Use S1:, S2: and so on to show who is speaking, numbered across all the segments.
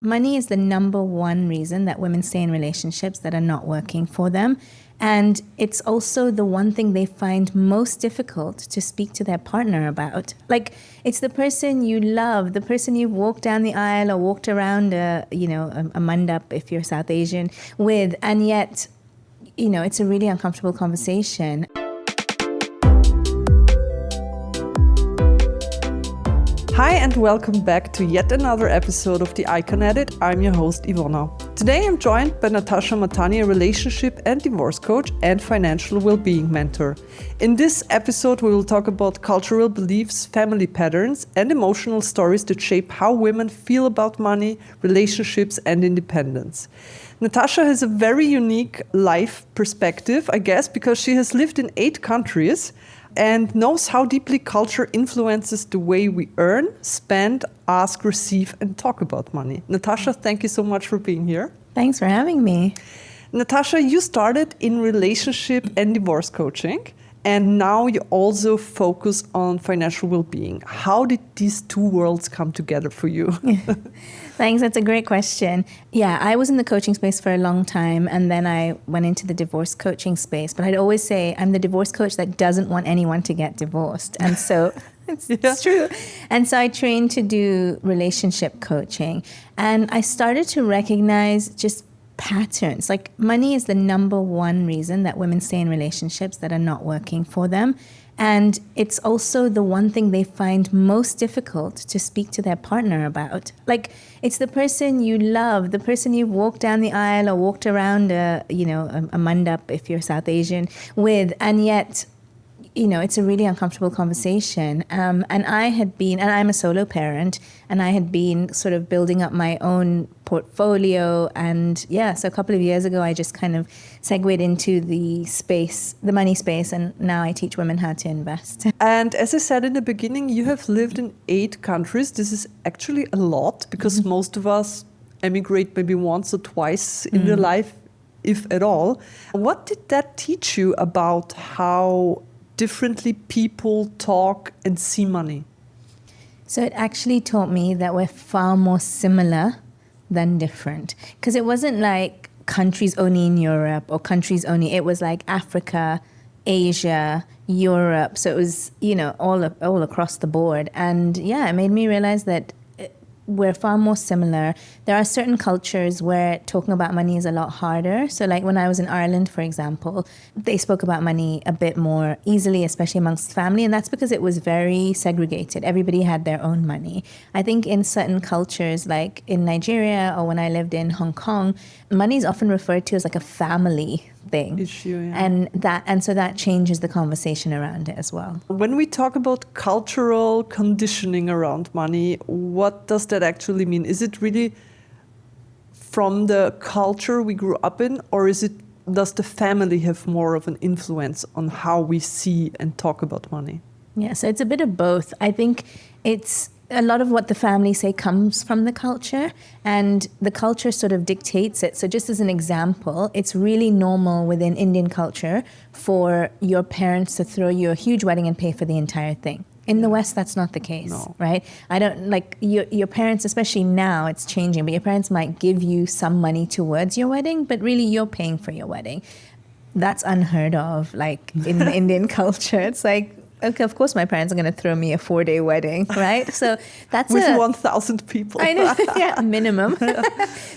S1: Money is the number one reason that women stay in relationships that are not working for them. And it's also the one thing they find most difficult to speak to their partner about. Like, it's the person you love, the person you've walked down the aisle or walked around a mandap, if you're South Asian, with. And yet, it's a really uncomfortable conversation.
S2: Hi and welcome back to yet another episode of The Icon Edit. I'm your host Iwona. Today I'm joined by Natasha Mahtani, a relationship and divorce coach and financial well-being mentor. In this episode we will talk about cultural beliefs, family patterns and emotional stories that shape how women feel about money, relationships and independence. Natasha has a very unique life perspective, I guess, because she has lived in 8 countries and knows how deeply culture influences the way we earn, spend, ask, receive, and talk about money. Natasha, thank you so much for being here.
S1: Thanks for having me.
S2: Natasha, you started in relationship and divorce coaching, and now you also focus on financial well-being. How did these two worlds come together for you?
S1: Thanks, that's a great question. Yeah, I was in the coaching space for a long time, and then I went into the divorce coaching space. But I'd always say I'm the divorce coach that doesn't want anyone to get divorced. And so it's true. And so I trained to do relationship coaching. And I started to recognize just patterns. Like, money is the number one reason that women stay in relationships that are not working for them. And it's also the one thing they find most difficult to speak to their partner about. Like, it's the person you love, the person you've walked down the aisle or walked around a mandap, if you're South Asian, with. And yet, it's a really uncomfortable conversation. And I'm a solo parent, and I had been sort of building up my own portfolio. And so a couple of years ago, I just kind of segued into the money space, and now I teach women how to invest.
S2: And as I said in the beginning, you have lived in 8 countries. This is actually a lot because most of us emigrate maybe once or twice in their life, if at all. What did that teach you about how differently people talk and see money?
S1: So it actually taught me that we're far more similar than different. Because it wasn't like countries only in Europe or countries only. It was like Africa, Asia, Europe. So it was, all across the board. And it made me realize that we're far more similar. There are certain cultures where talking about money is a lot harder. So like when I was in Ireland, for example, they spoke about money a bit more easily, especially amongst family. And that's because it was very segregated. Everybody had their own money. I think in certain cultures, like in Nigeria or when I lived in Hong Kong, money is often referred to as like a family thing.
S2: Issue, yeah.
S1: And so that changes the conversation around it as well.
S2: When we talk about cultural conditioning around money, what does that actually mean? Is it really from the culture we grew up in, or does the family have more of an influence on how we see and talk about money?
S1: Yeah, so it's a bit of both. I think it's a lot of what the family say comes from the culture, and the culture sort of dictates it. So just as an example, it's really normal within Indian culture for your parents to throw you a huge wedding and pay for the entire thing. In the West, that's not the case, right? I don't like your parents, especially now, it's changing, but your parents might give you some money towards your wedding, but really you're paying for your wedding. That's unheard of, like in the Indian culture. It's like, okay, of course my parents are going to throw me a 4-day wedding, right? So that's
S2: with 1,000 people.
S1: I know, yeah, minimum.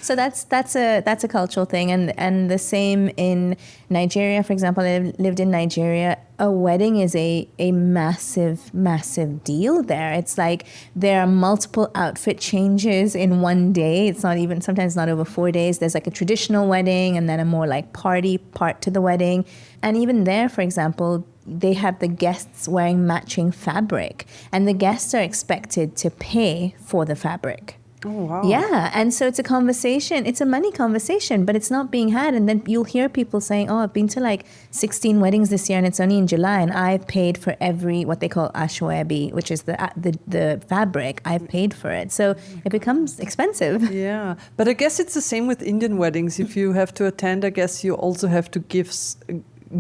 S1: So that's a cultural thing, and the same in Nigeria, for example. I lived in Nigeria. A wedding is a massive deal there. It's like there are multiple outfit changes in one day. It's not even, sometimes not over 4 days. There's like a traditional wedding and then a more like party part to the wedding. And even there, for example, they have the guests wearing matching fabric, and the guests are expected to pay for the fabric.
S2: Oh, wow.
S1: Yeah, and so it's a conversation. It's a money conversation, but it's not being had. And then you'll hear people saying, oh, I've been to like 16 weddings this year and it's only in July, and I've paid for every, what they call ashwabi, which is the fabric. I've paid for it. So it becomes expensive.
S2: Yeah, but I guess it's the same with Indian weddings. If you have to attend, I guess you also have to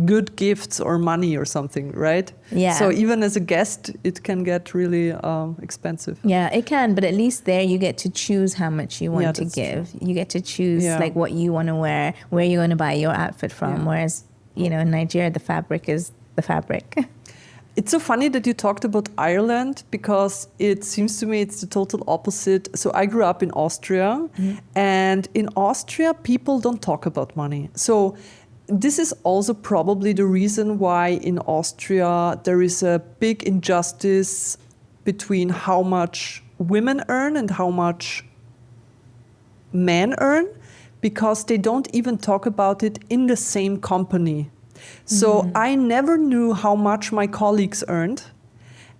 S2: good gifts or money or something, right?
S1: Yeah.
S2: So even as a guest, it can get really expensive.
S1: Yeah, it can, but at least there you get to choose how much you want to give.
S2: True.
S1: You get to choose like what you want to wear, where you're going to buy your outfit from. Whereas, you know, in Nigeria, the fabric is the fabric.
S2: It's so funny that you talked about Ireland because it seems to me it's the total opposite. So I grew up in Austria, and in Austria, people don't talk about money. So this is also probably the reason why in Austria there is a big injustice between how much women earn and how much men earn, because they don't even talk about it in the same company. So I never knew how much my colleagues earned,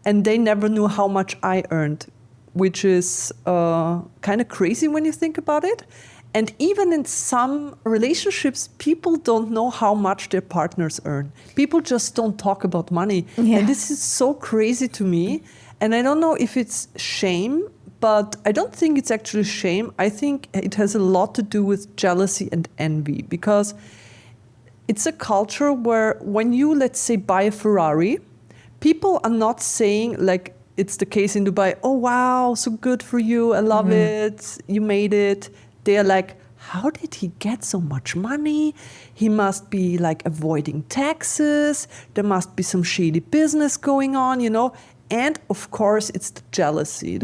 S2: and they never knew how much I earned, which is kind of crazy when you think about it. And even in some relationships, people don't know how much their partners earn. People just don't talk about money.
S1: Yeah.
S2: And this is so crazy to me. And I don't know if it's shame, but I don't think it's actually shame. I think it has a lot to do with jealousy and envy, because it's a culture where when you, let's say, buy a Ferrari, people are not saying, like it's the case in Dubai, oh, wow, so good for you. I love it. You made it. They are like, how did he get so much money? He must be like avoiding taxes. There must be some shady business going on, you know? And of course, it's the jealousy.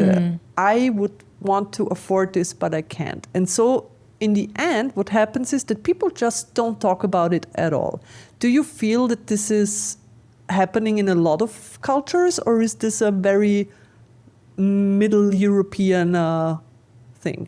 S2: I would want to afford this, but I can't. And so in the end, what happens is that people just don't talk about it at all. Do you feel that this is happening in a lot of cultures, or is this a very Middle European thing?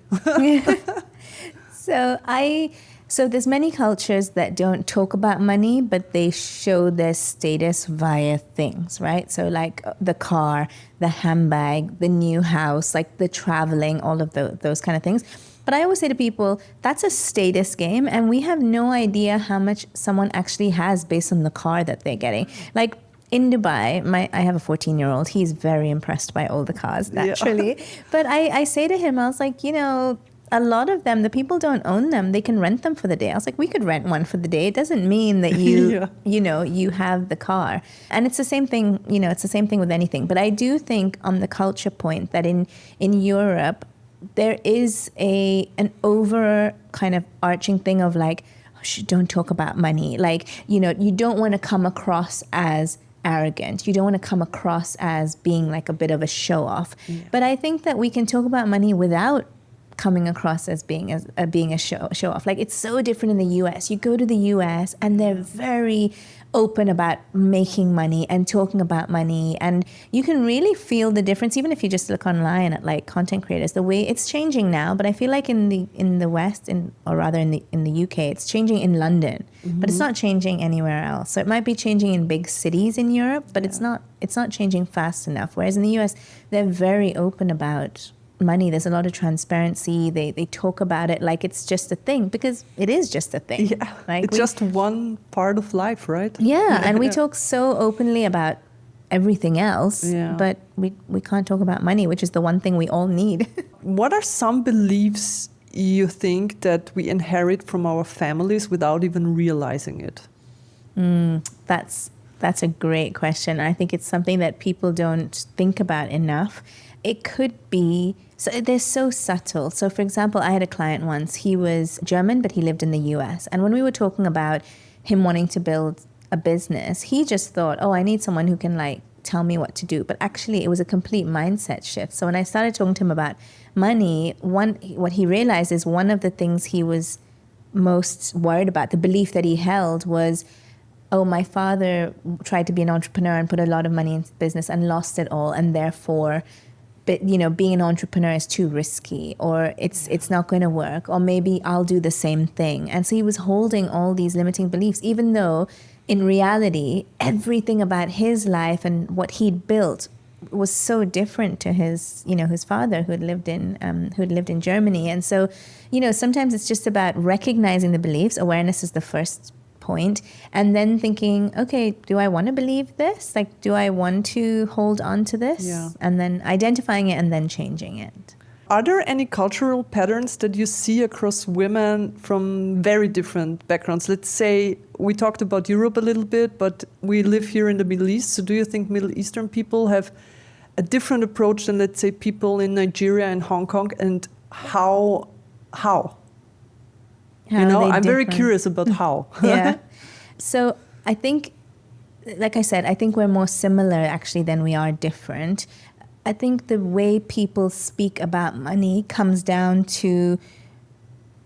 S1: So there's many cultures that don't talk about money, but they show their status via things, right? So like the car, the handbag, the new house, like the traveling, all of those kind of things. But I always say to people, that's a status game, and we have no idea how much someone actually has based on the car that they're getting. Like in Dubai, I have a 14-year-old. He's very impressed by all the cars, naturally. Yeah. But I say to him, I was like, you know, a lot of them, the people don't own them. They can rent them for the day. I was like, we could rent one for the day. It doesn't mean that you, you know, you have the car. And it's the same thing, you know, it's the same thing with anything. But I do think on the culture point that in Europe, there is an over kind of arching thing of like, don't talk about money. Like, you know, you don't want to come across as arrogant. You don't want to come across as being like a bit of a show off. Yeah. But I think that we can talk about money without coming across as being a show off. Like it's so different in the US. You go to the US and they're very open about making money and talking about money, and you can really feel the difference even if you just look online at like content creators. The way it's changing now, but I feel like in the West, or rather in the UK, it's changing in London, but it's not changing anywhere else. So it might be changing in big cities in Europe, but it's not changing fast enough. Whereas in the US, they're very open about money. There's a lot of transparency. They talk about it like it's just a thing, because it is just a thing.
S2: Yeah, like it's just one part of life, right?
S1: Yeah, and we talk so openly about everything else, but we can't talk about money, which is the one thing we all need.
S2: What are some beliefs you think that we inherit from our families without even realizing it?
S1: That's a great question. I think it's something that people don't think about enough. It could be, so they're so subtle. So for example, I had a client once, he was German, but he lived in the US. And when we were talking about him wanting to build a business, he just thought, oh, I need someone who can like tell me what to do. But actually it was a complete mindset shift. So when I started talking to him about money, what he realized is one of the things he was most worried about, the belief that he held was, oh, my father tried to be an entrepreneur and put a lot of money into business and lost it all. And therefore, but you know, being an entrepreneur is too risky, or it's not going to work, or maybe I'll do the same thing. And so he was holding all these limiting beliefs, even though in reality, everything about his life and what he'd built was so different to his father who had lived in Germany. And so, you know, sometimes it's just about recognizing the beliefs. Awareness is the first point, and then thinking, okay, do I want to believe this? Like, do I want to hold on to this? Yeah. And then identifying it and then changing it.
S2: Are there any cultural patterns that you see across women from very different backgrounds? Let's say we talked about Europe a little bit, but we live here in the Middle East. So do you think Middle Eastern people have a different approach than, let's say, people in Nigeria and Hong Kong? And how? You know, I'm very curious about how.
S1: Yeah. So I think, like I said, I think we're more similar actually than we are different. I think the way people speak about money comes down to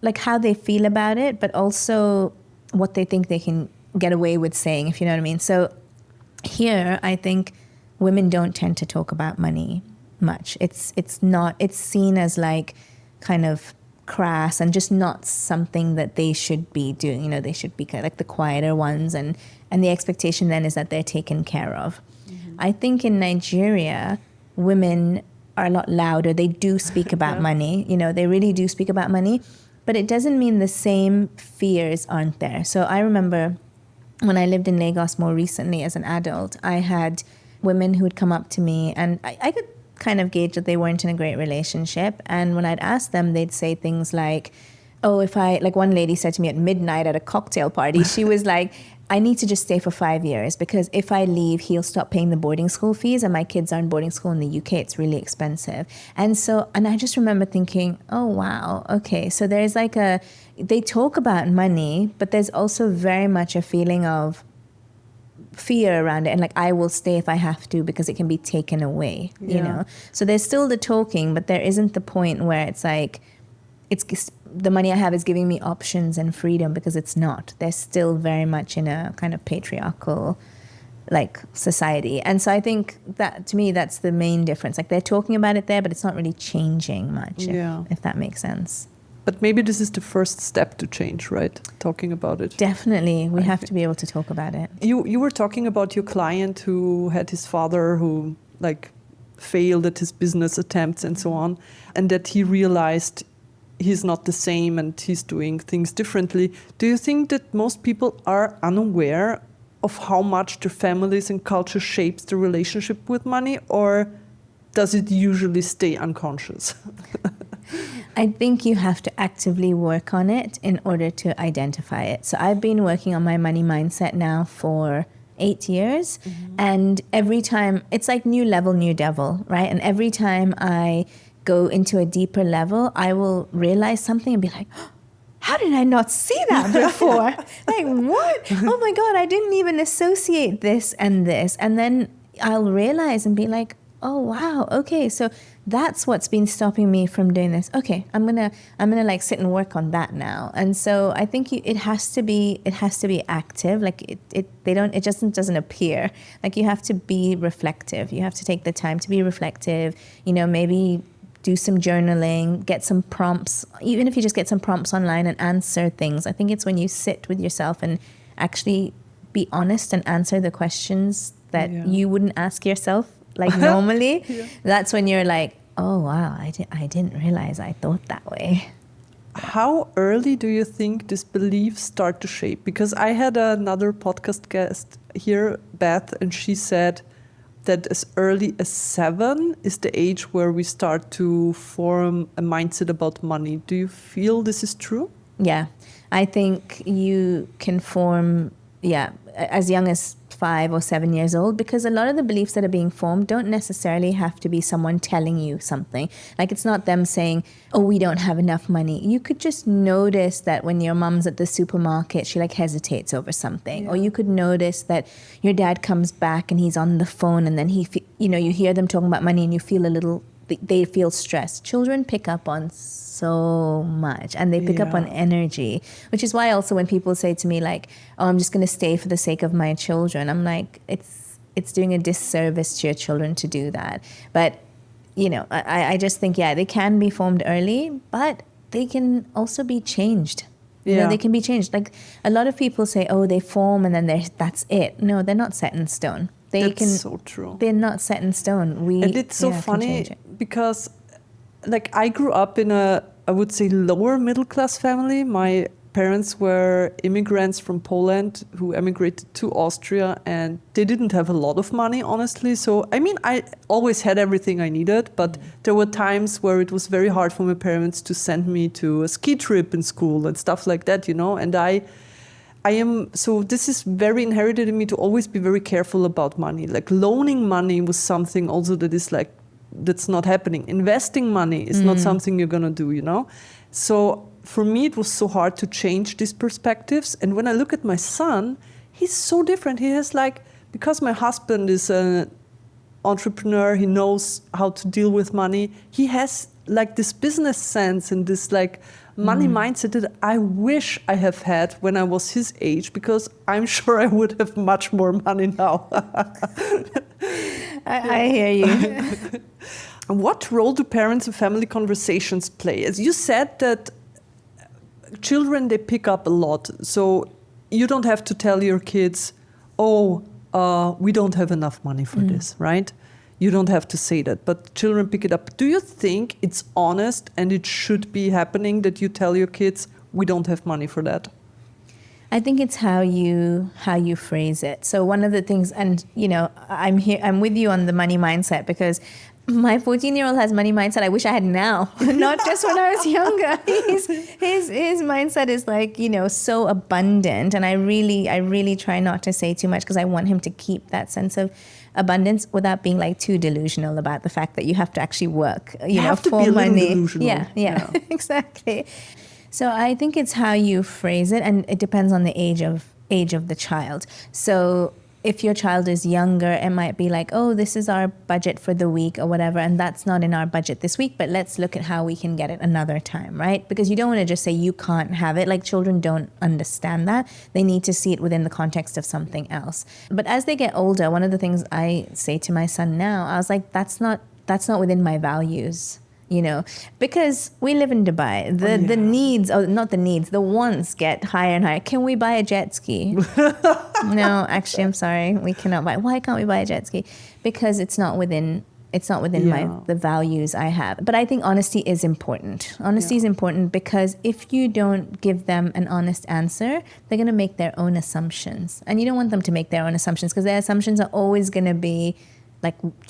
S1: like how they feel about it, but also what they think they can get away with saying, if you know what I mean. So here, I think women don't tend to talk about money much. It's seen as like kind of crass and just not something that they should be doing. You know, they should be kind of like the quieter ones, and the expectation then is that they're taken care of. Mm-hmm. I think in Nigeria, women are a lot louder. They do speak about money. You know, they really do speak about money, but it doesn't mean the same fears aren't there. So I remember when I lived in Lagos more recently as an adult, I had women who would come up to me, and I could kind of gauge that they weren't in a great relationship. And when I'd ask them, they'd say things like, oh, like one lady said to me at midnight at a cocktail party, she was like, I need to just stay for 5 years because if I leave, he'll stop paying the boarding school fees, and my kids are in boarding school in the UK. It's really expensive. And I just remember thinking, oh, wow, okay. So there's like they talk about money, but there's also very much a feeling of fear around it. And like, I will stay if I have to because it can be taken away, you know? So there's still the talking, but there isn't the point where it's like, it's the money I have is giving me options and freedom, because it's not. They're still very much in a kind of patriarchal like society. And so I think that to me, that's the main difference. Like they're talking about it there, but it's not really changing much, if that makes sense.
S2: But maybe this is the first step to change, right? Talking about it.
S1: Definitely. We have to be able to talk about it.
S2: You were talking about your client who had his father who like failed at his business attempts and so on, and that he realized he's not the same and he's doing things differently. Do you think that most people are unaware of how much their families and culture shapes the relationship with money, or does it usually stay unconscious?
S1: I think you have to actively work on it in order to identify it. So I've been working on my money mindset now for 8 years. Mm-hmm. And every time, it's like new level, new devil, right? And every time I go into a deeper level, I will realize something and be like, oh, how did I not see that before? Like, what? Oh my God, I didn't even associate this and this. And then I'll realize and be like, oh wow, okay, so that's what's been stopping me from doing this. Okay, I'm gonna like sit and work on that now. And so I think it has to be active. Like it just doesn't appear. Like you have to be reflective. You have to take the time to be reflective. You know, maybe do some journaling, get some prompts, even if you just get some prompts online and answer things. I think it's when you sit with yourself and actually be honest and answer the questions that you wouldn't ask yourself like normally. That's when you're like, oh wow, I didn't realize I thought that way.
S2: How early do you think these beliefs start to shape? Because I had another podcast guest here, Beth, and she said that as early as 7 is the age where we start to form a mindset about money. Do you feel this is true?
S1: Yeah, I think you can form, as young as 5 or 7 years old, because a lot of the beliefs that are being formed don't necessarily have to be someone telling you something. Like it's not them saying, oh, we don't have enough money. You could just notice that when your mom's at the supermarket, she like hesitates over something. Or you could notice that your dad comes back and he's on the phone, and then you hear them talking about money and you feel they feel stressed. Children pick up on so much, and they pick up on energy, which is why also when people say to me like, oh, I'm just going to stay for the sake of my children, I'm like, it's doing a disservice to your children to do that. But I just think they can be formed early, but they can also be changed. You know, they can be changed. Like a lot of people say, oh, they form and then that's it. No, they're not set in stone.
S2: That's so true.
S1: They're not set in stone.
S2: And it's so funny because like I grew up in I would say lower middle class family. My parents were immigrants from Poland who emigrated to Austria, and they didn't have a lot of money, honestly. So, I mean, I always had everything I needed, but there were times where it was very hard for my parents to send me to a ski trip in school and stuff like that, and so this is very inherited in me to always be very careful about money. Like loaning money was something also that is like, that's not happening. Investing money is not something you're going to do, So for me, it was so hard to change these perspectives. And when I look at my son, he's so different. He has because my husband is an entrepreneur, he knows how to deal with money. He has this business sense and this money mindset that I wish I have had when I was his age, because I'm sure I would have much more money now.
S1: I hear you.
S2: What role do parents and family conversations play? As you said that children, they pick up a lot. So you don't have to tell your kids, we don't have enough money for this, right? You don't have to say that, but children pick it up. Do you think it's honest and it should be happening that you tell your kids, we don't have money for that?
S1: I think it's how you phrase it. So one of the things, and I'm with you on the money mindset, because my 14-year-old has money mindset I wish I had now, not just when I was younger. His mindset is so abundant, and I really try not to say too much, because I want him to keep that sense of abundance without being too delusional about the fact that you have to actually work,
S2: you have to
S1: for
S2: be a
S1: money.
S2: little delusional.
S1: Yeah. Exactly. So I think it's how you phrase it, and it depends on the age of the child. So if your child is younger, it might be this is our budget for the week or whatever, and that's not in our budget this week, but let's look at how we can get it another time, right? Because you don't want to just say you can't have it. Children don't understand that. They need to see it within the context of something else. But as they get older, one of the things I say to my son now, I was like, that's not within my values. Because we live in Dubai, the needs, not the needs, the wants get higher and higher. Can we buy a jet ski? No, actually, I'm sorry, we cannot buy. Why can't we buy a jet ski? Because it's not within the values I have. But I think honesty is important. Honesty is important, because if you don't give them an honest answer, they're going to make their own assumptions, and you don't want them to make their own assumptions, because their assumptions are always going to be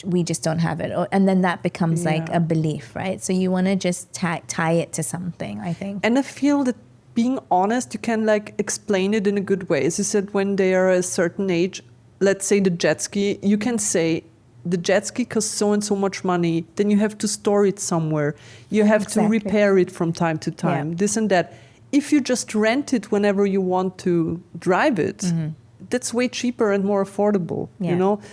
S1: we just don't have it, and then that becomes a belief, right? So you want to just tie it to something, I think.
S2: And I feel that being honest, you can explain it in a good way. As you said, when they are a certain age, let's say the jet ski, you can say the jet ski costs so and so much money, then you have to store it somewhere. You have to repair it from time to time, this and that. If you just rent it whenever you want to drive it, that's way cheaper and more affordable,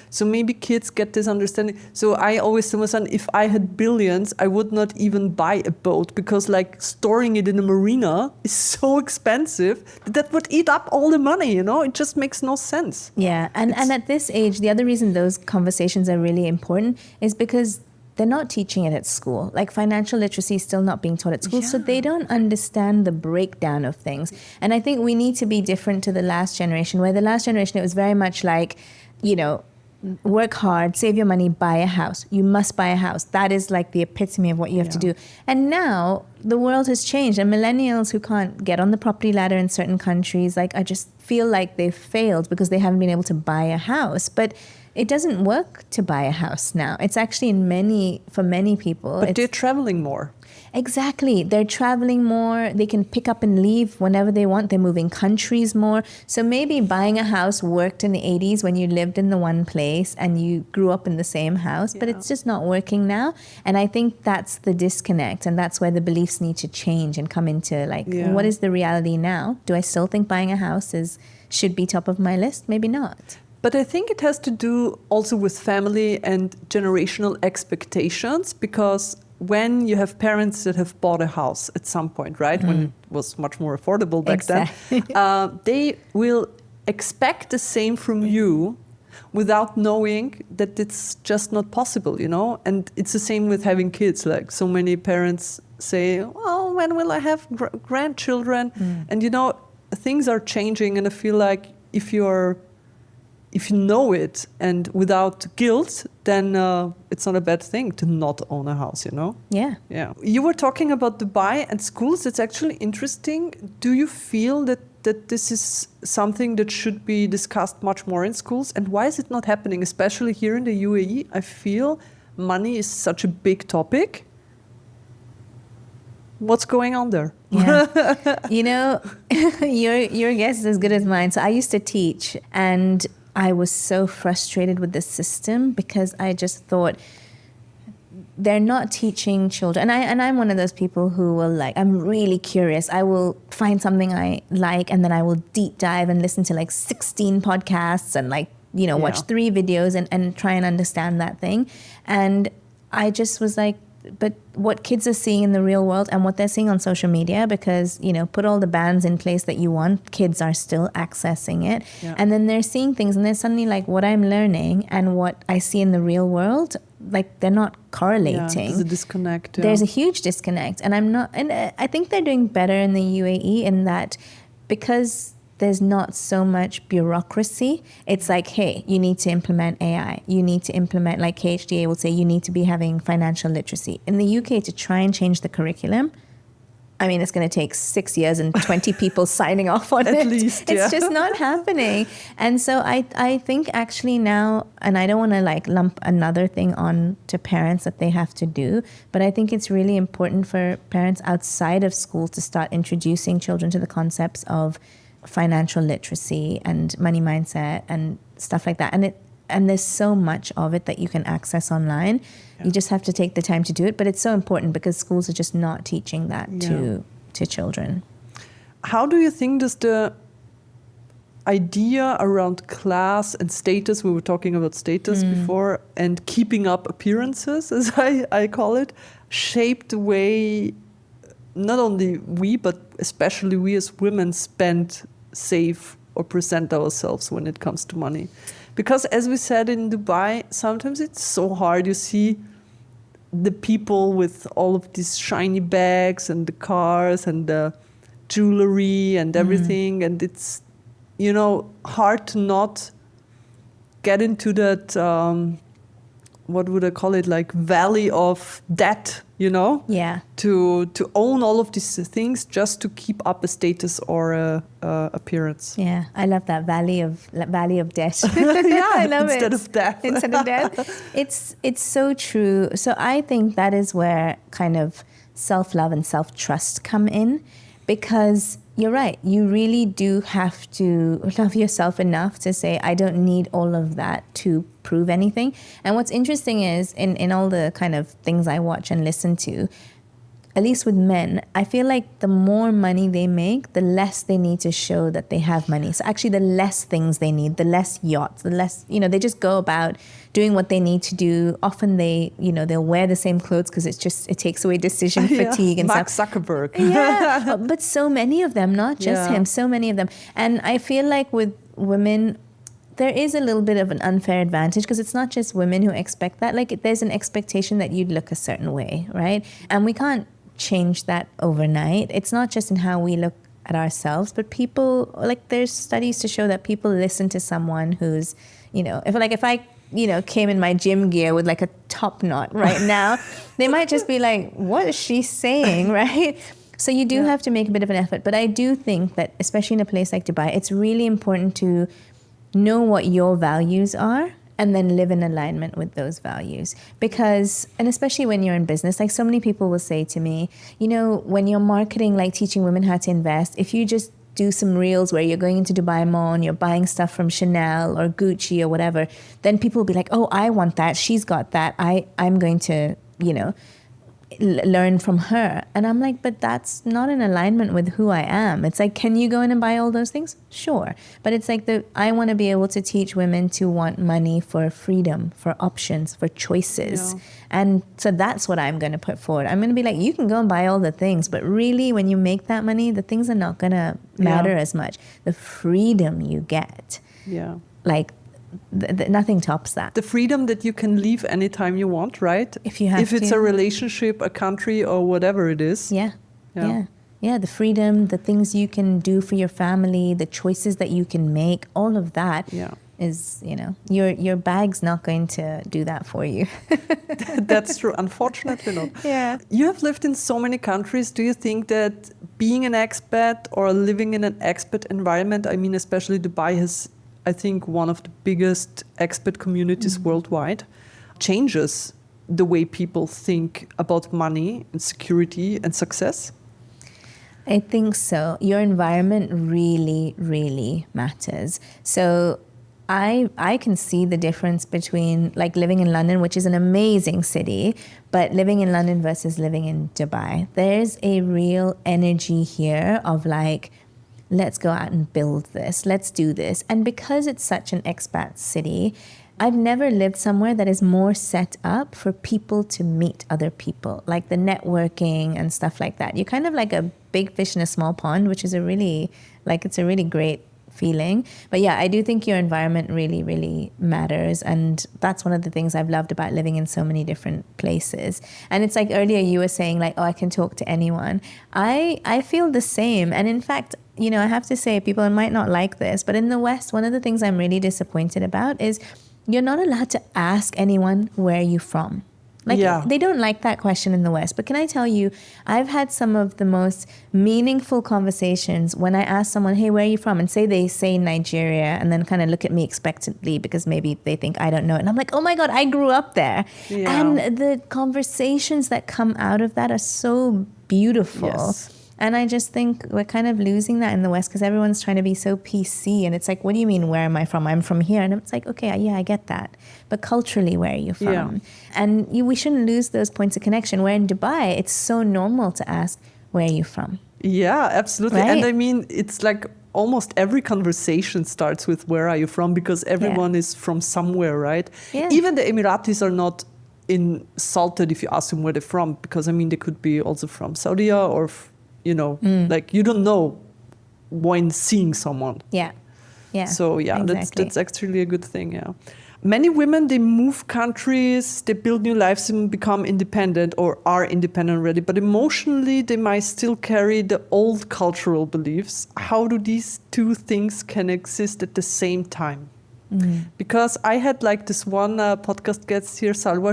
S2: So maybe kids get this understanding. So I always tell my son, if I had billions, I would not even buy a boat, because storing it in a marina is so expensive that would eat up all the money, It just makes no sense.
S1: Yeah, and at this age, the other reason those conversations are really important is because they're not teaching it at school. Financial literacy is still not being taught at school, so they don't understand the breakdown of things. And I think we need to be different to the last generation, where the last generation, it was very much work hard, save your money, buy a house. You must buy a house. That is the epitome of what you have to do. And now the world has changed, and millennials who can't get on the property ladder in certain countries, I just feel like they've failed because they haven't been able to buy a house. But it doesn't work to buy a house now. It's actually for many people.
S2: But they're traveling more.
S1: Exactly. They're traveling more. They can pick up and leave whenever they want. They're moving countries more. So maybe buying a house worked in the 80s when you lived in the one place and you grew up in the same house, but it's just not working now. And I think that's the disconnect, and that's where the beliefs need to change and come into what is the reality now? Do I still think buying a house should be top of my list? Maybe not.
S2: But I think it has to do also with family and generational expectations, because when you have parents that have bought a house at some point, right, when it was much more affordable back then, they will expect the same from you without knowing that it's just not possible, And it's the same with having kids. So many parents say, well, when will I have grandchildren? And, things are changing, and I feel like if you know it and without guilt, then it's not a bad thing to not own a house,
S1: Yeah.
S2: Yeah. You were talking about Dubai and schools. It's actually interesting. Do you feel that this is something that should be discussed much more in schools? And why is it not happening, especially here in the UAE? I feel money is such a big topic. What's going on there?
S1: Yeah. Your guess is as good as mine. So I used to teach, and I was so frustrated with the system because I just thought they're not teaching children. And I'm one of those people who will I'm really curious. I will find something I like, and then I will deep dive and listen to 16 podcasts and watch 3 videos and try and understand that thing. And I just was like, but what kids are seeing in the real world and what they're seeing on social media, because, put all the bans in place that you want, kids are still accessing it. Yeah. And then they're seeing things, and they're suddenly what I'm learning and what I see in the real world, they're not correlating.
S2: Yeah, there's a disconnect. Yeah.
S1: There's a huge disconnect. And I think they're doing better in the UAE in that, because there's not so much bureaucracy. It's hey, you need to implement AI. You need to implement, KHDA will say, you need to be having financial literacy. In the UK, to try and change the curriculum, it's going to take 6 years and 20 people signing off on it.
S2: At least, yeah.
S1: It's just not happening. And so I think actually now, and I don't want to lump another thing on to parents that they have to do, but I think it's really important for parents outside of school to start introducing children to the concepts of financial literacy and money mindset and stuff like that. And there's so much of it that you can access online. Yeah. You just have to take the time to do it. But it's so important because schools are just not teaching that to children.
S2: How do you think does the idea around class and status, we were talking about status before, and keeping up appearances, as I call it, shape the way not only we, but especially we as women spend, save, or present ourselves when it comes to money? Because as we said in Dubai, sometimes it's so hard. You see the people with all of these shiny bags and the cars and the jewelry and everything. And it's, hard to not get into that, what would I call it, valley of debt,
S1: Yeah.
S2: To own all of these things just to keep up a status or a appearance.
S1: Yeah, I love that valley of debt. Yeah, I love
S2: Instead
S1: it.
S2: of death.
S1: Instead of death. It's so true. So I think that is where kind of self-love and self-trust come in, because you're right. You really do have to love yourself enough to say, I don't need all of that to prove anything. And what's interesting is in all the kind of things I watch and listen to, at least with men, I feel like the more money they make, the less they need to show that they have money. So actually the less things they need, the less yachts, the less, they just go about doing what they need to do. Often they, they'll wear the same clothes because it takes away decision fatigue and
S2: Mark
S1: stuff.
S2: Zuckerberg.
S1: Yeah, but so many of them, not just him, so many of them. And I feel like with women, there is a little bit of an unfair advantage because it's not just women who expect that. There's an expectation that you'd look a certain way, right? And we can't change that overnight. It's not just in how we look at ourselves, but people, there's studies to show that people listen to someone who's, if I came in my gym gear with a top knot right now, they might just be like, what is she saying, right? So you do have to make a bit of an effort. But I do think that, especially in a place like Dubai, it's really important to know what your values are and then live in alignment with those values. Because, and especially when you're in business, so many people will say to me, when you're marketing, teaching women how to invest, if you just do some reels where you're going into Dubai Mall and you're buying stuff from Chanel or Gucci or whatever, then people will be like, oh, I want that. She's got that. I'm going to, learn from her. And I'm like, but that's not in alignment with who I am. It's can you go in and buy all those things? Sure. But it's I want to be able to teach women to want money for freedom, for options, for choices. Yeah. And so that's what I'm going to put forward. I'm going to be like, you can go and buy all the things, but really when you make that money, the things are not going to matter as much. The freedom you get.
S2: Yeah.
S1: Nothing tops that.
S2: The freedom that you can leave anytime you want, right?
S1: If
S2: it's a relationship, a country, or whatever it is.
S1: Yeah. The freedom, the things you can do for your family, the choices that you can make, all of that is, your bag's not going to do that for you.
S2: That's true. Unfortunately not.
S1: Yeah.
S2: You have lived in so many countries. Do you think that being an expat or living in an expat environment, I mean, especially Dubai has, I think, one of the biggest expat communities worldwide, changes the way people think about money and security and success?
S1: I think so. Your environment really, really matters. So I can see the difference between like living in London, which is an amazing city, but living in London versus living in Dubai. There's a real energy here of like, let's go out and build this. Let's do this. And because it's such an expat city, I've never lived somewhere that is more set up for people to meet other people, like the networking and stuff like that. You're kind of like a big fish in a small pond, which is it's a really great feeling. But yeah, I do think your environment really, really matters. And that's one of the things I've loved about living in so many different places. And it's like earlier you were saying like, oh, I can talk to anyone. I feel the same. And in fact, I have to say, people might not like this, but in the West, one of the things I'm really disappointed about is you're not allowed to ask anyone, where are you from? They don't like that question in the West. But can I tell you, I've had some of the most meaningful conversations when I ask someone, hey, where are you from? And they say Nigeria, and then kind of look at me expectantly because maybe they think I don't know it. And I'm like, oh my God, I grew up there. Yeah. And the conversations that come out of that are so beautiful.
S2: Yes.
S1: And I just think we're kind of losing that in the West because everyone's trying to be so PC. And it's like, what do you mean, where am I from? I'm from here. And it's like, okay, yeah, I get that. But culturally, where are you from?
S2: Yeah.
S1: And we shouldn't lose those points of connection. Where in Dubai, it's so normal to ask, where are you from?
S2: Yeah, absolutely.
S1: Right?
S2: And I mean, it's like almost every conversation starts with, where are you from? Because everyone is from somewhere, right?
S1: Yeah.
S2: Even the Emiratis are not insulted if you ask them where they're from. Because, I mean, they could be also from Saudi or like you don't know when seeing someone.
S1: Yeah. Yeah.
S2: So yeah,
S1: exactly.
S2: that's actually a good thing. Yeah. Many women, they move countries, they build new lives and become independent or are independent already, but emotionally they might still carry the old cultural beliefs. How do these two things can exist at the same time? Because I had like this one podcast guest here, Salwa.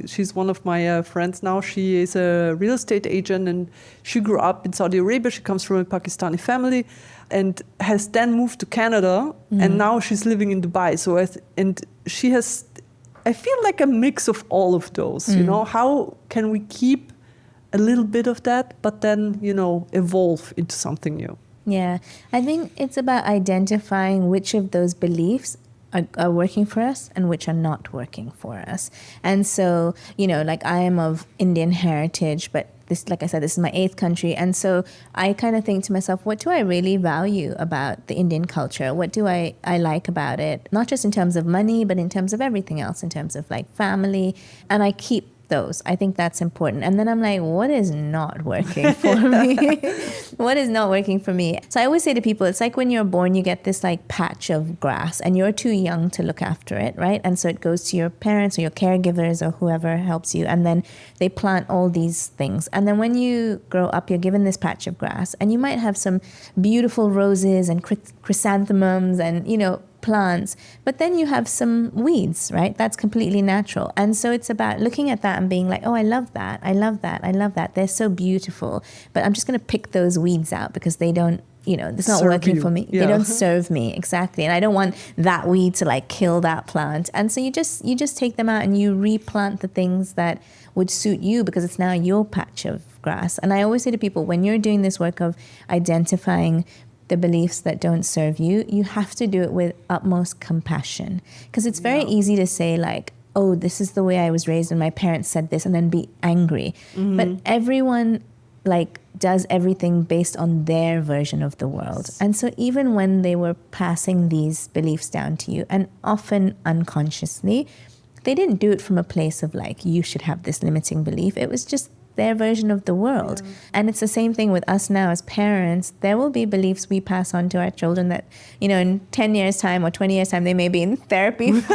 S2: She's one of my friends now. She is a real estate agent and she grew up in Saudi Arabia. She comes from a Pakistani family and has then moved to Canada. And now she's living in Dubai. So and she has, I feel like a mix of all of those. How can we keep a little bit of that, but then evolve into something new?
S1: Yeah, I think it's about identifying which of those beliefs are working for us and which are not working for us. And so, like I am of Indian heritage, but this, like I said, this is my 8th country. And so I kind of think to myself, what do I really value about the Indian culture? What do I like about it? Not just in terms of money, but in terms of everything else, in terms of like family. And I keep those. I think that's important. And then I'm like, what is not working for me? What is not working for me? So I always say to people, it's like when you're born, you get this like patch of grass and you're too young to look after it, right? And so it goes to your parents or your caregivers or whoever helps you. And then they plant all these things. And then when you grow up, you're given this patch of grass and you might have some beautiful roses and chrysanthemums and, plants, but then you have some weeds, right? That's completely natural. And so it's about looking at that and being like, oh, I love that. I love that. I love that. They're so beautiful. But I'm just going to pick those weeds out because they don't, it's not working for me.
S2: Yeah.
S1: They don't serve me. Exactly. And I don't want that weed to like kill that plant. And so you just take them out and you replant the things that would suit you because it's now your patch of grass. And I always say to people, when you're doing this work of identifying the beliefs that don't serve you, you have to do it with utmost compassion. Because it's very easy to say like, oh, this is the way I was raised and my parents said this, and then be angry. But everyone like does everything based on their version of the world. And so even when they were passing these beliefs down to you, and often unconsciously, they didn't do it from a place of like, you should have this limiting belief. It was just their version of the world. Yeah. And it's the same thing with us now as parents. There will be beliefs we pass on to our children that, in 10 years time or 20 years time, they may be in therapy for.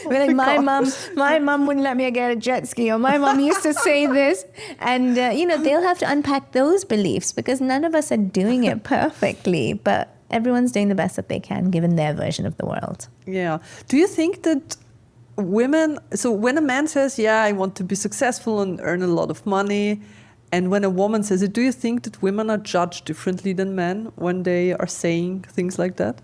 S1: Like my mom wouldn't let me get a jet ski, or my mom used to say this. And, they'll have to unpack those beliefs because none of us are doing it perfectly. But everyone's doing the best that they can given their version of the world.
S2: Yeah. Do you think that so when a man says, yeah, I want to be successful and earn a lot of money, and when a woman says it, do you think that women are judged differently than men when they are saying things like that?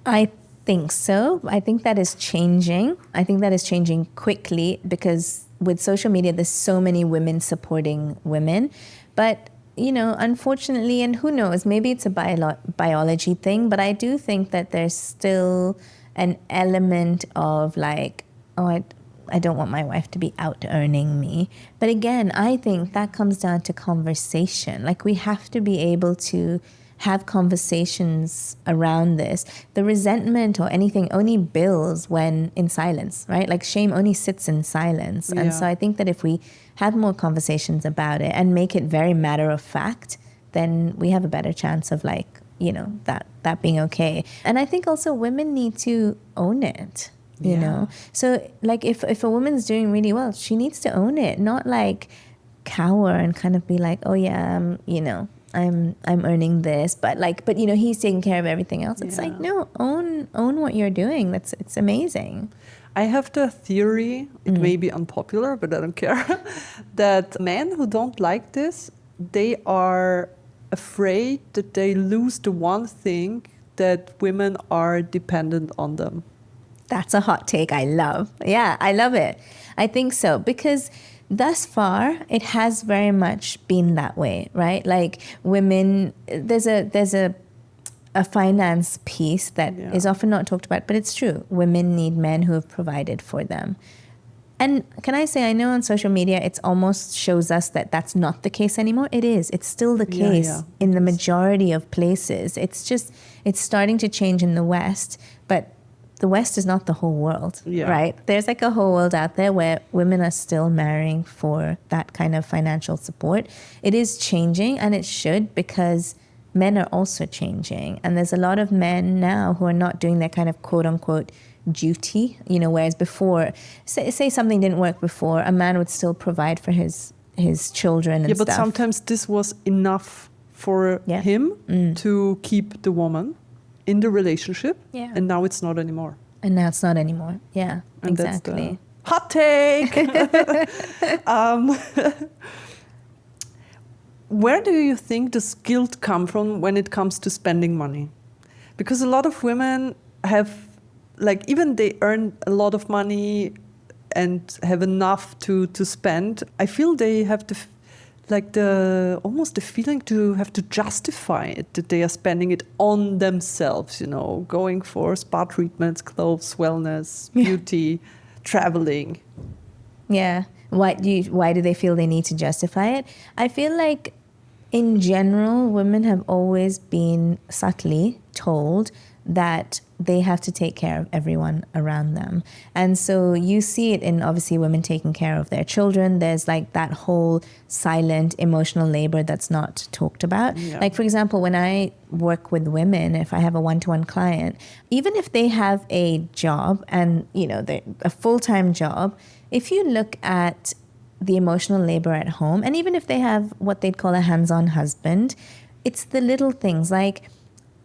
S1: I think so. I think that is changing. I think that is changing quickly because with social media, there's so many women supporting women. But, unfortunately, and who knows, maybe it's a biology thing, but I do think that there's still an element of like, I don't want my wife to be out earning me. But again, I think that comes down to conversation. Like we have to be able to have conversations around this. The resentment or anything only builds when in silence, right? Like shame only sits in silence.
S2: Yeah.
S1: And so I think that if we have more conversations about it and make it very matter of fact, then we have a better chance of that being okay. And I think also women need to own it, you know? So like if a woman's doing really well, she needs to own it, not like cower and kind of be like, oh yeah, I'm earning this, but he's taking care of everything else. It's like, no, own what you're doing. It's amazing.
S2: I have the theory, it may be unpopular, but I don't care, that men who don't like this, they are afraid that they lose the one thing that women are dependent on them.
S1: That's a hot take I love. Yeah, I love it. I think so, because thus far, it has very much been that way, right? Like women, there's a finance piece that is often not talked about, but it's true. Women need men who have provided for them. And can I say, I know on social media, it almost shows us that that's not the case anymore. It is. It's still the case in the majority of places. It's starting to change in the West, but the West is not the whole world, right? There's like a whole world out there where women are still marrying for that kind of financial support. It is changing, and it should, because men are also changing. And there's a lot of men now who are not doing their kind of quote unquote duty, whereas before, say something didn't work before, a man would still provide for his children and stuff.
S2: But sometimes this was enough for him to keep the woman in the relationship, and now it's not anymore.
S1: And
S2: And
S1: exactly.
S2: That's the hot take. Where do you think does guilt come from when it comes to spending money? Because a lot of women have, even they earn a lot of money and have enough to spend, I feel they have almost the feeling to have to justify it, that they are spending it on themselves, going for spa treatments, clothes, wellness, beauty, traveling.
S1: Yeah. Why do they feel they need to justify it? I feel like in general, women have always been subtly told that they have to take care of everyone around them. And so you see it in obviously women taking care of their children. There's like that whole silent emotional labor that's not talked about. Yeah. Like, for example, when I work with women, if I have a one-to-one client, even if they have a job and, a full-time job, if you look at the emotional labor at home, and even if they have what they'd call a hands-on husband, it's the little things like,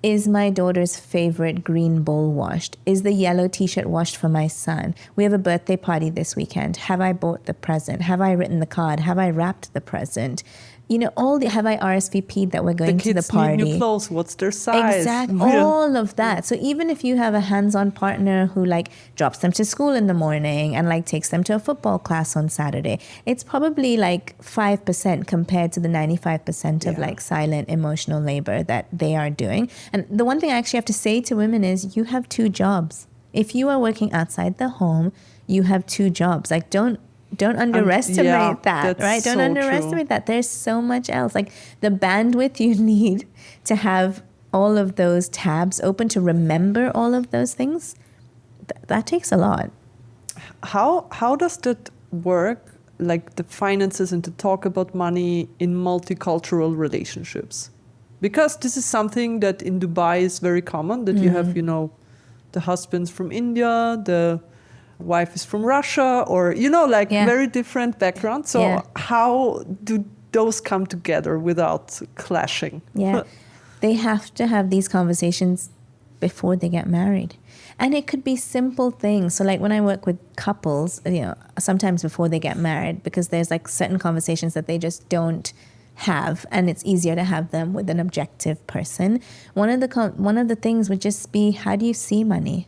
S1: is my daughter's favorite green bowl washed? Is the yellow t-shirt washed for my son? We have a birthday party this weekend. Have I bought the present? Have I written the card? Have I wrapped the present? Have I RSVP'd that we're going to the party?
S2: The kids need new clothes. What's their size?
S1: Exactly. All of that. So even if you have a hands-on partner who drops them to school in the morning and takes them to a football class on Saturday, it's probably 5% compared to the 95% of silent emotional labor that they are doing. And the one thing I actually have to say to women is you have two jobs. If you are working outside the home, you have two jobs. Don't underestimate that, right? Don't underestimate that. There's so much else. The bandwidth you need to have all of those tabs open to remember all of those things, that takes a lot.
S2: How does that work, the finances and to talk about money in multicultural relationships? Because this is something that in Dubai is very common, that you have, the husband's from India, the wife is from Russia, or very different backgrounds. So how do those come together without clashing?
S1: Yeah. they have to have these conversations before they get married. And it could be simple things. So like when I work with couples, sometimes before they get married, because there's like certain conversations that they just don't have, and it's easier to have them with an objective person. One of the things would just be, how do you see money?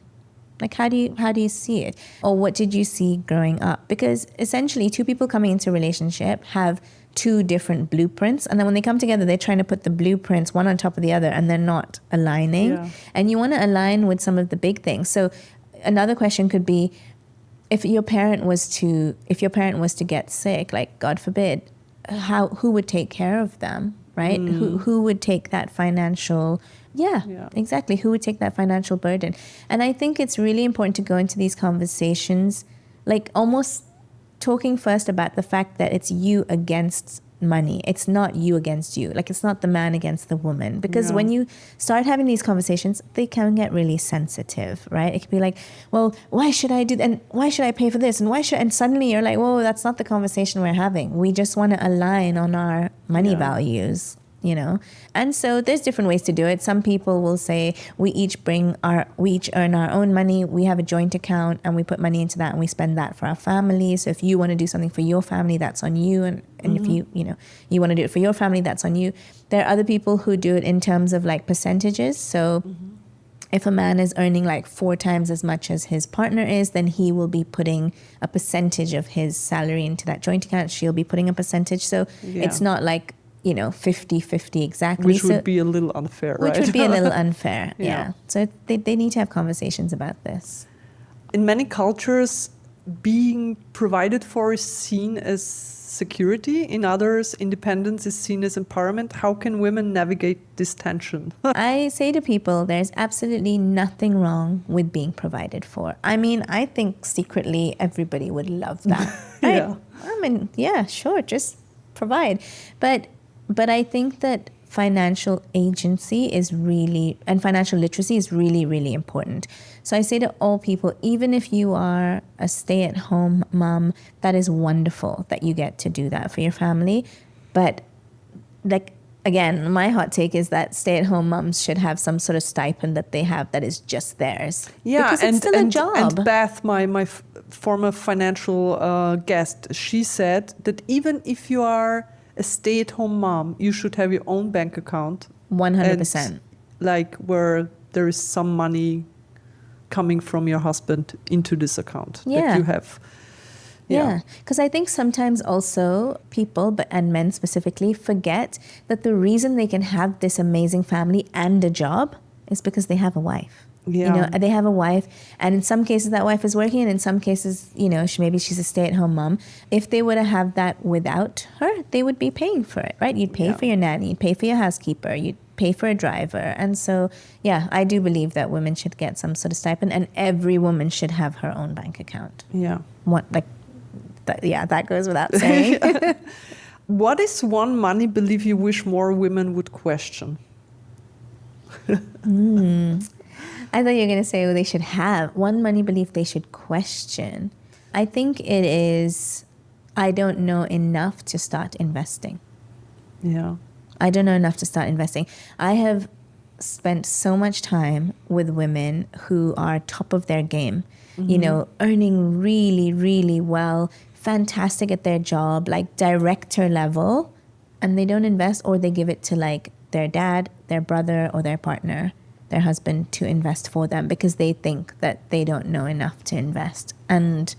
S1: Like, how do you see it? Or what did you see growing up? Because essentially two people coming into a relationship have two different blueprints, and then when they come together, they're trying to put the blueprints one on top of the other, and they're not aligning.
S2: Yeah.
S1: And you want to align with some of the big things. So another question could be, if your parent was to get sick, like God forbid, who would take care of them, right? Who would take that financial exactly, who would take that financial burden? And I think it's really important to go into these conversations like almost talking first about the fact that it's you against money. It's not you against you. Like, it's not the man against the woman. Because when you start having these conversations, they can get really sensitive, right? It could be like, well, why should I do that? And why should I pay for this? And suddenly you're like, whoa, that's not the conversation we're having. We just want to align on our money values. And so there's different ways to do it. Some people will say we each earn our own money. We have a joint account and we put money into that and we spend that for our family. So if you want to do something for your family, that's on you. And if you want to do it for your family, that's on you. There are other people who do it in terms of like percentages. So if a man is earning like 4 times as much as his partner is, then he will be putting a percentage of his salary into that joint account. She'll be putting a percentage. So it's not like 50-50 exactly.
S2: Which would be a little unfair, right?
S1: Which would be a little unfair, yeah. So they need to have conversations about this.
S2: In many cultures, being provided for is seen as security. In others, independence is seen as empowerment. How can women navigate this tension?
S1: I say to people, there's absolutely nothing wrong with being provided for. I mean, I think secretly everybody would love that. Right? I mean, yeah, sure, just provide. But I think that financial agency and financial literacy is really, really important. So I say to all people, even if you are a stay-at-home mom, that is wonderful that you get to do that for your family. But like, again, my hot take is that stay-at-home moms should have some sort of stipend that they have that is just theirs.
S2: Yeah,
S1: because it's still a job.
S2: And Beth, my former financial guest, she said that even if you are a stay-at-home mom, you should have your own bank account.
S1: 100%.
S2: Like where there is some money coming from your husband into this account that you have.
S1: Yeah, because I think sometimes also people, and men specifically, forget that the reason they can have this amazing family and a job is because they have a wife.
S2: Yeah.
S1: They have a wife, and in some cases that wife is working, and in some cases, maybe she's a stay-at-home mom. If they were to have that without her, they would be paying for it, right? You'd pay for your nanny, you'd pay for your housekeeper, you'd pay for a driver. And so, I do believe that women should get some sort of stipend, and every woman should have her own bank account.
S2: Yeah.
S1: That goes without saying.
S2: What is one money belief you wish more women would question?
S1: I thought you were going to say they should have. One money belief they should question. I think it is, I don't know enough to start investing.
S2: Yeah.
S1: I don't know enough to start investing. I have spent so much time with women who are top of their game, earning really, really well, fantastic at their job, like director level, and they don't invest, or they give it to like their dad, their brother, or their partner, their husband, to invest for them because they think that they don't know enough to invest. And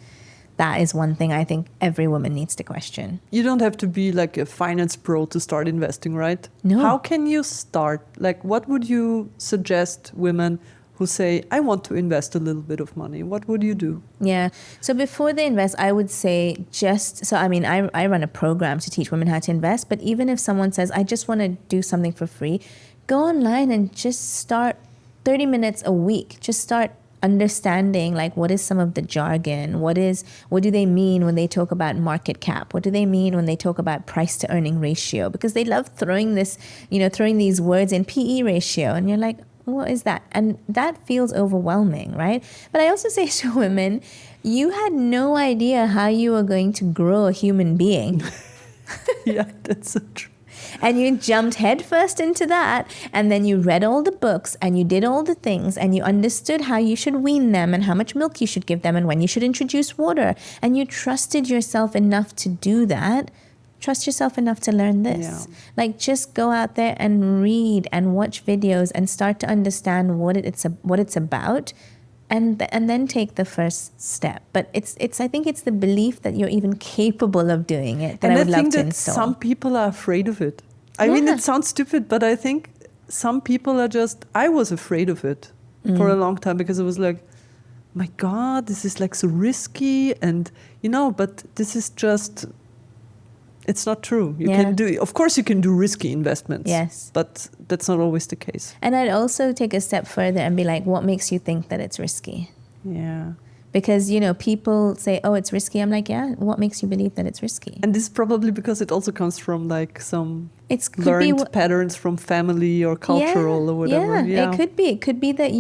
S1: that is one thing I think every woman needs to question.
S2: You don't have to be like a finance pro to start investing, right?
S1: No.
S2: How can you start? Like, what would you suggest women who say, I want to invest a little bit of money? What would you do?
S1: Yeah. So before they invest, I would say I run a program to teach women how to invest. But even if someone says, I just want to do something for free, go online and just start 30 minutes a week. Just start understanding like what is some of the jargon, what do they mean when they talk about market cap, what do they mean when they talk about price to earning ratio, because they love throwing these words in PE ratio, and you're like, what is that? And that feels overwhelming, right? But I also say to women, you had no idea how you were going to grow a human being.
S2: Yeah, that's so true.
S1: And you jumped headfirst into that. And then you read all the books and you did all the things and you understood how you should wean them and how much milk you should give them and when you should introduce water. And you trusted yourself enough to do that. Trust yourself enough to learn this.
S2: Yeah.
S1: Like, just go out there and read and watch videos and start to understand what it's about, and then take the first step. But I think it's the belief that you're even capable of doing it that I would love to install.
S2: Some people are afraid of it. I mean, it sounds stupid, but I think some people are just. I was afraid of it for a long time because it was like, my God, this is like so risky, and but this is just. It's not true. Of course you can do risky investments.
S1: Yes.
S2: But that's not always the case.
S1: And I'd also take a step further and be like, what makes you think that it's risky?
S2: Yeah.
S1: Because, people say, oh, it's risky. I'm like, yeah, what makes you believe that it's risky?
S2: And this is probably because it also comes from like some
S1: could
S2: learned patterns from family or cultural or whatever.
S1: Yeah, it could be. It could be that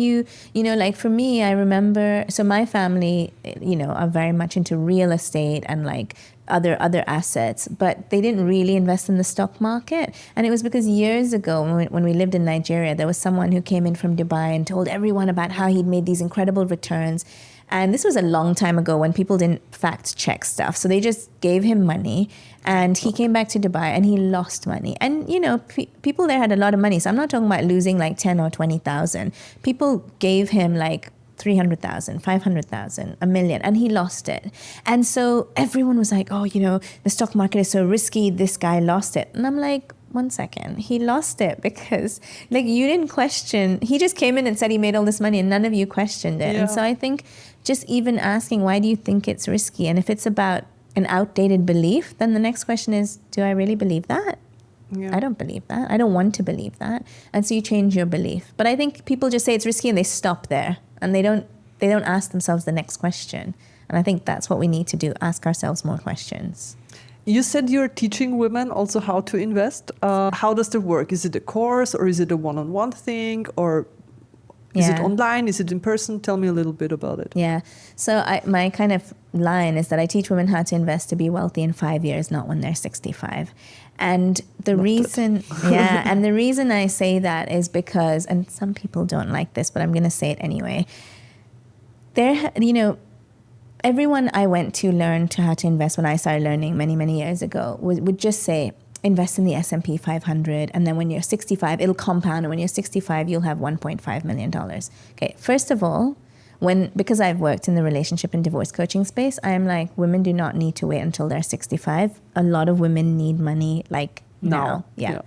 S1: like for me, I remember, so my family, are very much into real estate and like other assets, but they didn't really invest in the stock market. And it was because years ago when we lived in Nigeria, there was someone who came in from Dubai and told everyone about how he'd made these incredible returns. And this was a long time ago when people didn't fact check stuff. So they just gave him money and he came back to Dubai and he lost money. And, people there had a lot of money. So I'm not talking about losing like 10 or 20,000. People gave him like 300,000, 500,000, $1 million, and he lost it. And so everyone was like, oh, the stock market is so risky. This guy lost it. And I'm like, 1 second, he lost it because like you didn't question. He just came in and said he made all this money and none of you questioned it. Yeah. And so I think just even asking, why do you think it's risky? And if it's about an outdated belief, then the next question is, do I really believe that? Yeah. I don't believe that. I don't want to believe that. And so you change your belief. But I think people just say it's risky and they stop there and they don't ask themselves the next question. And I think that's what we need to do, ask ourselves more questions.
S2: You said you're teaching women also how to invest. How does that work? Is it a course or is it a one-on-one thing or is it online? Is it in person? Tell me a little bit about it.
S1: Yeah. So my kind of line is that I teach women how to invest to be wealthy in 5 years, not when they're 65. And the reason I say that is because, and some people don't like this, but I'm going to say it anyway. Everyone I went to learn how to invest when I started learning many, many years ago would just say, invest in the S&P 500, and then when you're 65, it'll compound, and when you're 65, you'll have $1.5 million. Okay, first of all, because I've worked in the relationship and divorce coaching space, I am like, women do not need to wait until they're 65. A lot of women need money like now. Yeah.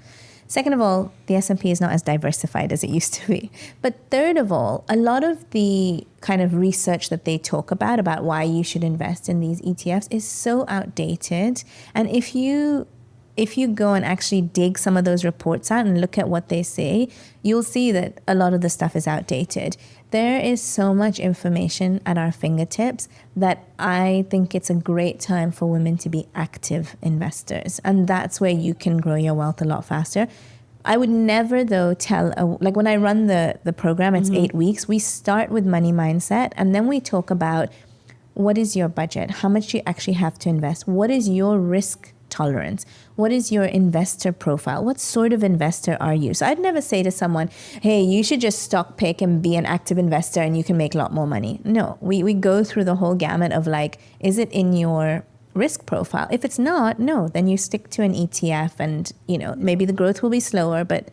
S1: Second of all, the S&P is not as diversified as it used to be. But third of all, a lot of the kind of research that they talk about why you should invest in these ETFs is so outdated. And if you go and actually dig some of those reports out and look at what they say, you'll see that a lot of the stuff is outdated. There is so much information at our fingertips that I think it's a great time for women to be active investors. And that's where you can grow your wealth a lot faster. I would never, though, like when I run the program, it's 8 weeks. We start with money mindset, and then we talk about what is your budget? How much do you actually have to invest? What is your risk tolerance? What is your investor profile? What sort of investor are you? So I'd never say to someone, hey, you should just stock pick and be an active investor and you can make a lot more money. No, we go through the whole gamut of like, is it in your risk profile? If it's not, no, then you stick to an ETF and, maybe the growth will be slower, but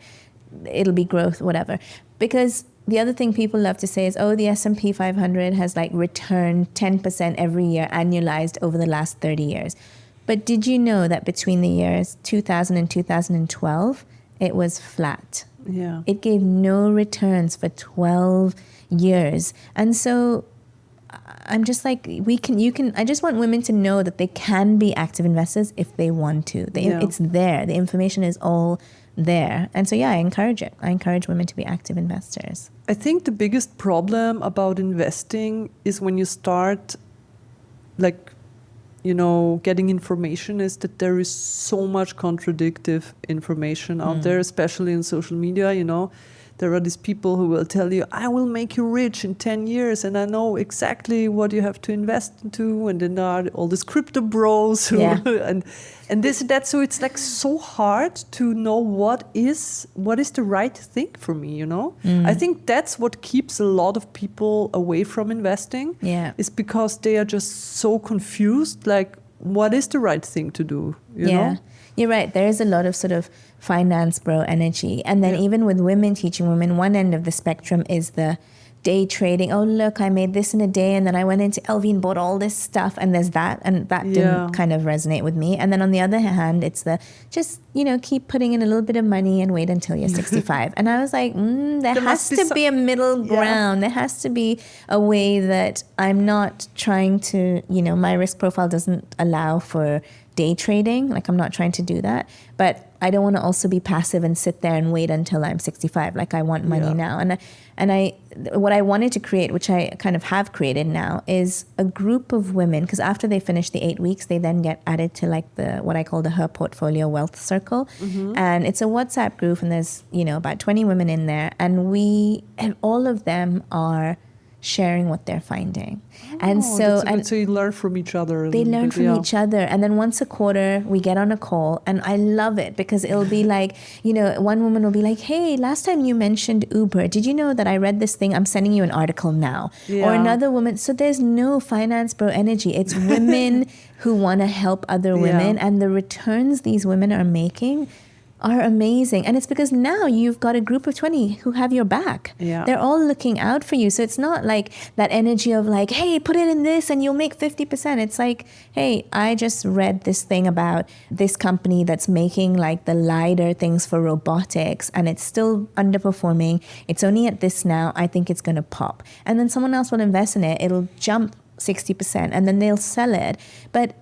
S1: it'll be growth, whatever. Because the other thing people love to say is, oh, the S&P 500 has like returned 10% every year annualized over the last 30 years. But did you know that between the years 2000 and 2012, it was flat?
S2: Yeah.
S1: It gave no returns for 12 years. And so I'm just like, I just want women to know that they can be active investors if they want to. It's there. The information is all there. And so, I encourage it. I encourage women to be active investors.
S2: I think the biggest problem about investing is when you start getting information is that there is so much contradictive information out there, especially in social media, there are these people who will tell you, I will make you rich in 10 years and I know exactly what you have to invest into. And then there are all these crypto bros who, and this and that. So it's like so hard to know what is the right thing for me, you know? I think that's what keeps a lot of people away from investing.
S1: Yeah.
S2: Is because they are just so confused, like, what is the right thing to do, you know?
S1: You're right. There is a lot of sort of finance bro energy. And then even with women, teaching women, one end of the spectrum is the day trading. Oh, look, I made this in a day and then I went into LV and bought all this stuff. And there's that. And that didn't kind of resonate with me. And then on the other hand, it's the just, you know, keep putting in a little bit of money and wait until you're 65. And I was like, there has to be a middle ground. There has to be a way that I'm not trying to, you know, my risk profile doesn't allow for day trading. Like, I'm not trying to do that. But I don't want to also be passive and sit there and wait until I'm 65. Like, I want money now. And what I wanted to create, which I kind of have created now, is a group of women, because after they finish the 8 weeks, they then get added to like what I call the Her Portfolio Wealth Circle. And it's a WhatsApp group and there's, you know, about 20 women in there. And all of them are sharing what they're finding. And so
S2: you learn from each other.
S1: They learn from each other. And then once a quarter we get on a call, and I love it because it'll be like, you know, one woman will be like, hey, last time you mentioned Uber, did you know that I read this thing? I'm sending you an article now. Or another woman. So there's no finance bro energy. It's women who want to help other women, and the returns these women are making are amazing. And it's because now you've got a group of 20 who have your back. They're all looking out for you. So it's not like that energy of like, hey, put it in this and you'll make 50%. It's like, hey, I just read this thing about this company that's making like the LiDAR things for robotics and it's still underperforming. It's only at this now. I think it's going to pop. And then someone else will invest in it. It'll jump 60% and then they'll sell it. But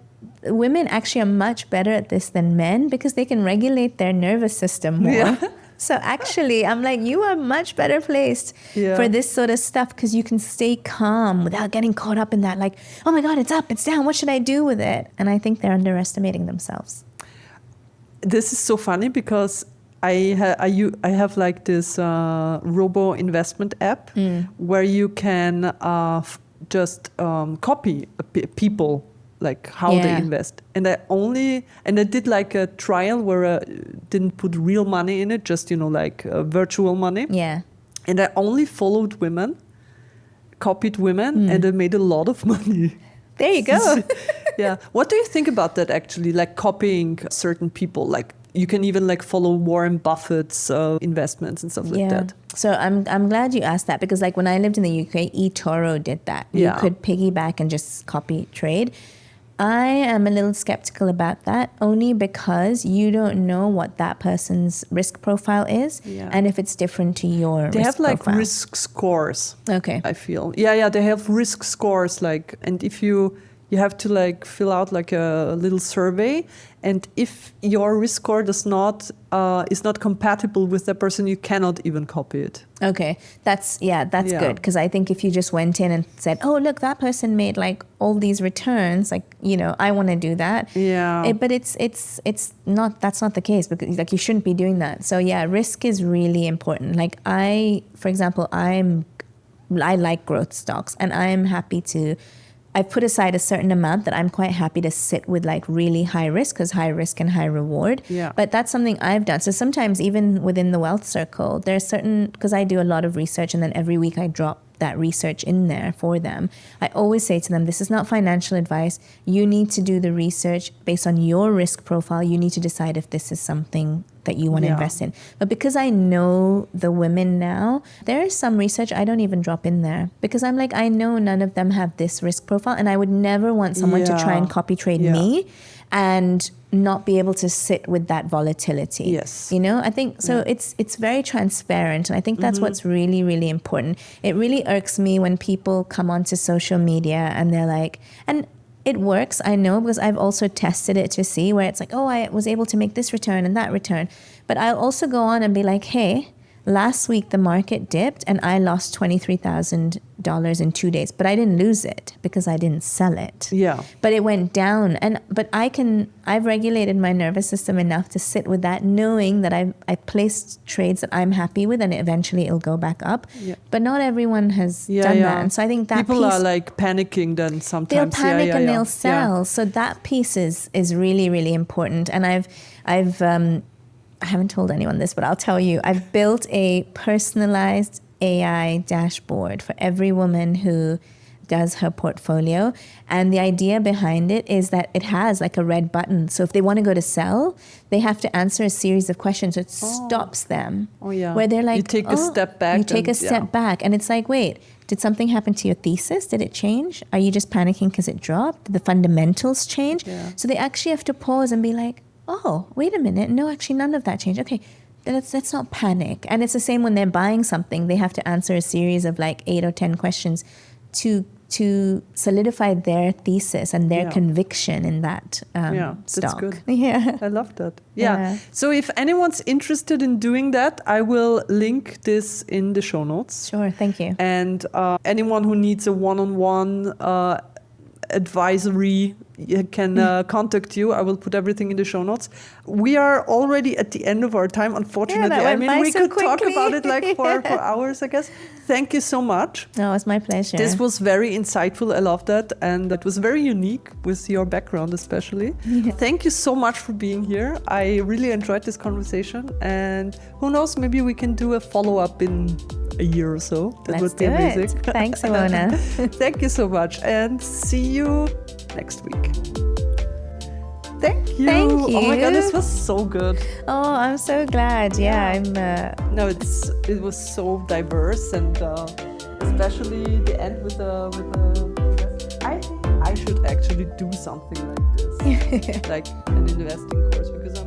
S1: women actually are much better at this than men because they can regulate their nervous system more. So actually, I'm like, you are much better placed for this sort of stuff because you can stay calm without getting caught up in that, like, oh my God, it's up, it's down, what should I do with it? And I think they're underestimating themselves.
S2: This is so funny because I have like this robo investment app where you can just copy people, like how they invest. And I did like a trial where I didn't put real money in it, just, you know, like virtual money. And I only followed women, copied women, and I made a lot of money.
S1: There you go.
S2: What do you think about that actually? Like copying certain people, like you can even like follow Warren Buffett's investments and stuff like that.
S1: So I'm glad you asked that because like when I lived in the UK, eToro did that. You could piggyback and just copy trade. I am a little skeptical about that only because you don't know what that person's risk profile is and if it's different to your risk profile. They have like
S2: risk scores.
S1: Okay.
S2: I feel. They have risk scores like, and if you have to like fill out like a little survey, and if your risk score is not compatible with that person, you cannot even copy it.
S1: Okay, that's good because I think if you just went in and said, oh look, that person made like all these returns, like, you know, I want to do that. But it's not, that's not the case because like you shouldn't be doing that. So risk is really important. Like for example, I like growth stocks and I'm happy to. I've put aside a certain amount that I'm quite happy to sit with like really high risk because high risk and high reward. But that's something I've done. So sometimes even within the wealth circle, there's certain, because I do a lot of research and then every week I drop that research in there for them. I always say to them, this is not financial advice. You need to do the research based on your risk profile. You need to decide if this is something that you want to invest in. But because I know the women now, there is some research I don't even drop in there because I'm like, I know none of them have this risk profile and I would never want someone to try and copy trade me and not be able to sit with that volatility. You know, I think so. It's very transparent, and I think that's what's really, really important. It really irks me when people come onto social media and they're like, and it works, I know, because I've also tested it to see where it's like, oh, I was able to make this return and that return. But I'll also go on and be like, hey, last week the market dipped and I lost $23,000 in 2 days, but I didn't lose it because I didn't sell it.
S2: Yeah.
S1: But it went down, but I've regulated my nervous system enough to sit with that, knowing that I placed trades that I'm happy with, and eventually it'll go back up.
S2: Yeah.
S1: But not everyone has done that, and so I think that
S2: people
S1: piece,
S2: are like panicking. Then sometimes
S1: they'll panic and they'll sell.
S2: Yeah.
S1: So that piece is really, really important. And I haven't told anyone this, but I'll tell you. I've built a personalized AI dashboard for every woman who does her portfolio. And the idea behind it is that it has like a red button. So if they want to go to sell, they have to answer a series of questions. So it stops them.
S2: Oh, yeah.
S1: Where they're like,
S2: you take a step back.
S1: You take a step back. And it's like, wait, did something happen to your thesis? Did it change? Are you just panicking because it dropped? Did the fundamentals change?
S2: Yeah.
S1: So they actually have to pause and be like, oh, wait a minute. No, actually, none of that changed. Okay, let's not panic. And it's the same when they're buying something. They have to answer a series of like 8 or 10 questions to solidify their thesis and their conviction in that stock.
S2: That's good.
S1: Yeah,
S2: I love that. Yeah. So if anyone's interested in doing that, I will link this in the show notes.
S1: Sure, thank you.
S2: And anyone who needs a one-on-one advisory can contact you. I will put everything in the show notes. We are already at the end of our time, unfortunately.
S1: I mean,
S2: we could talk about it like for hours, I guess. Thank you so much.
S1: No, it's my pleasure.
S2: This was very insightful. I love that. And it was very unique with your background, especially. Yeah. Thank you so much for being here. I really enjoyed this conversation. And who knows, maybe we can do a follow-up in a year or so. That would be amazing.
S1: Thanks, Iwona.
S2: Thank you so much. And see you next week. Thank you.
S1: Thank you.
S2: Oh my God, this was so good.
S1: Oh, I'm so glad. Yeah, I'm.
S2: No, it was so diverse, and especially the end with the. I think I should actually do something like this, like an investing course, because